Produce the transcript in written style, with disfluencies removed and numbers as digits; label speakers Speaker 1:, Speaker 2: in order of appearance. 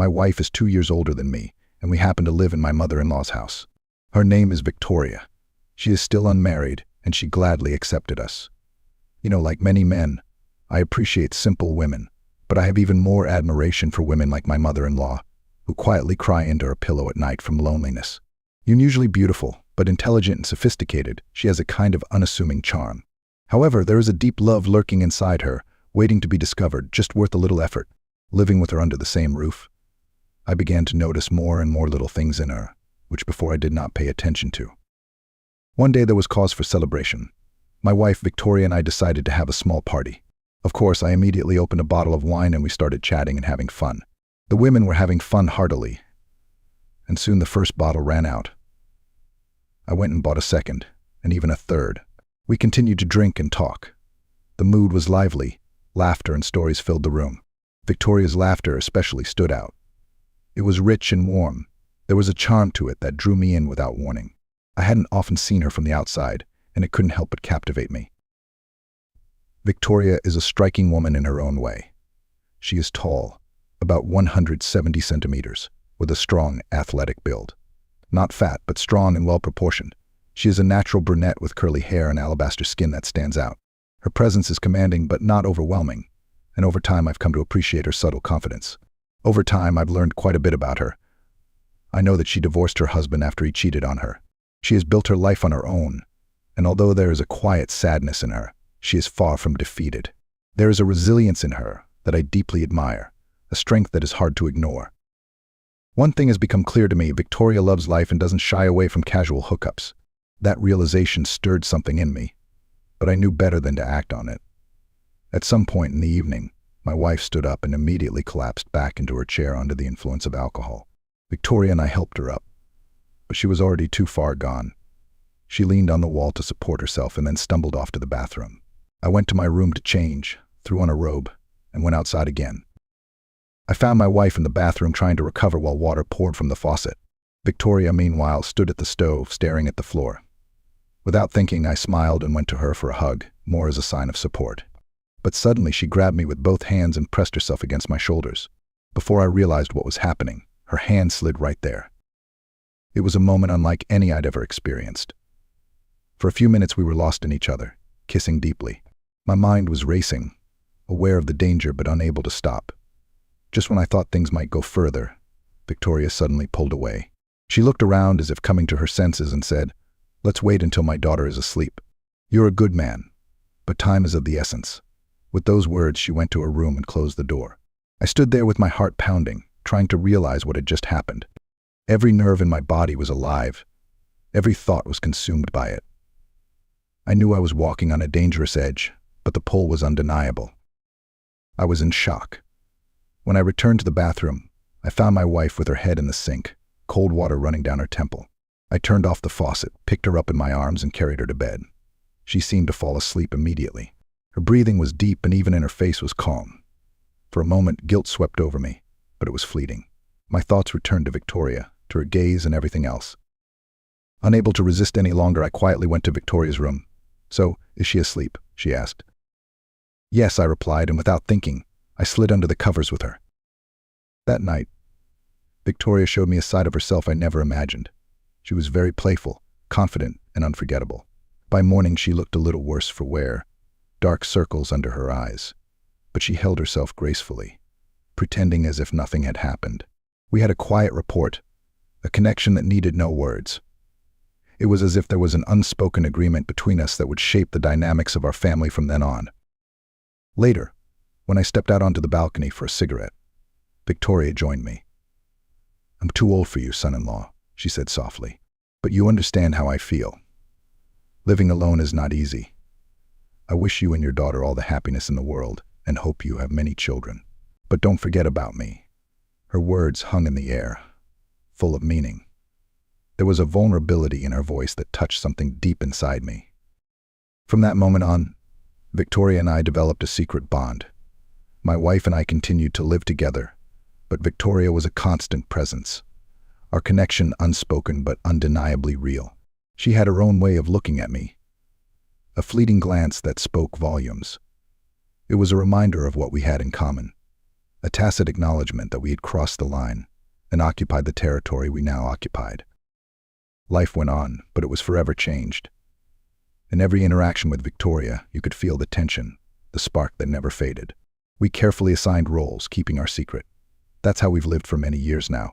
Speaker 1: My wife is 2 years older than me, and we happen to live in my mother-in-law's house. Her name is Victoria. She is still unmarried, and she gladly accepted us. Like many men, I appreciate simple women, but I have even more admiration for women like my mother-in-law, who quietly cry into her pillow at night from loneliness. Unusually beautiful, but intelligent and sophisticated, she has a kind of unassuming charm. However, there is a deep love lurking inside her, waiting to be discovered, just worth a little effort. Living with her under the same roof, I began to notice more and more little things in her, which before I did not pay attention to. One day there was cause for celebration. My wife Victoria and I decided to have a small party. Of course, I immediately opened a bottle of wine and we started chatting and having fun. The women were having fun heartily, and soon the first bottle ran out. I went and bought a second, and even a third. We continued to drink and talk. The mood was lively. Laughter and stories filled the room. Victoria's laughter especially stood out. It was rich and warm. There was a charm to it that drew me in without warning. I hadn't often seen her from the outside, and it couldn't help but captivate me. Victoria is a striking woman in her own way. She is tall, about 170 centimeters, with a strong, athletic build. Not fat, but strong and well-proportioned. She is a natural brunette with curly hair and alabaster skin that stands out. Her presence is commanding but not overwhelming, and over time I've come to appreciate her subtle confidence. Over time I've learned quite a bit about her. I know that she divorced her husband after he cheated on her. She has built her life on her own, and although there is a quiet sadness in her, she is far from defeated. There is a resilience in her that I deeply admire, a strength that is hard to ignore. One thing has become clear to me: Victoria loves life and doesn't shy away from casual hookups. That realization stirred something in me, but I knew better than to act on it. At some point in the evening, my wife stood up and immediately collapsed back into her chair under the influence of alcohol. Victoria and I helped her up, but she was already too far gone. She leaned on the wall to support herself and then stumbled off to the bathroom. I went to my room to change, threw on a robe, and went outside again. I found my wife in the bathroom trying to recover while water poured from the faucet. Victoria, meanwhile, stood at the stove, staring at the floor. Without thinking, I smiled and went to her for a hug, more as a sign of support. But suddenly she grabbed me with both hands and pressed herself against my shoulders. Before I realized what was happening, her hand slid right there. It was a moment unlike any I'd ever experienced. For a few minutes we were lost in each other, kissing deeply. My mind was racing, aware of the danger but unable to stop. Just when I thought things might go further, Victoria suddenly pulled away. She looked around as if coming to her senses and said, "Let's wait until my daughter is asleep. You're a good man, but time is of the essence." With those words, she went to her room and closed the door. I stood there with my heart pounding, trying to realize what had just happened. Every nerve in my body was alive. Every thought was consumed by it. I knew I was walking on a dangerous edge, but the pull was undeniable. I was in shock. When I returned to the bathroom, I found my wife with her head in the sink, cold water running down her temple. I turned off the faucet, picked her up in my arms, and carried her to bed. She seemed to fall asleep immediately. Her breathing was deep, and even in her face was calm. For a moment, guilt swept over me, but it was fleeting. My thoughts returned to Victoria, to her gaze and everything else. Unable to resist any longer, I quietly went to Victoria's room. "So, is she asleep?" she asked. "Yes," I replied, and without thinking, I slid under the covers with her. That night, Victoria showed me a side of herself I never imagined. She was very playful, confident, and unforgettable. By morning, she looked a little worse for wear, dark circles under her eyes, but she held herself gracefully, pretending as if nothing had happened. We had a quiet rapport, a connection that needed no words. It was as if there was an unspoken agreement between us that would shape the dynamics of our family from then on. Later, when I stepped out onto the balcony for a cigarette, Victoria joined me. "I'm too old for you, son-in-law," she said softly, "but you understand how I feel. Living alone is not easy. I wish you and your daughter all the happiness in the world and hope you have many children. But don't forget about me." Her words hung in the air, full of meaning. There was a vulnerability in her voice that touched something deep inside me. From that moment on, Victoria and I developed a secret bond. My wife and I continued to live together, but Victoria was a constant presence. Our connection unspoken but undeniably real. She had her own way of looking at me, a fleeting glance that spoke volumes. It was a reminder of what we had in common. a tacit acknowledgement that we had crossed the line and occupied the territory we now occupied. Life went on, but it was forever changed. In every interaction with Victoria, you could feel the tension, the spark that never faded. We carefully assigned roles, keeping our secret. That's how we've lived for many years now.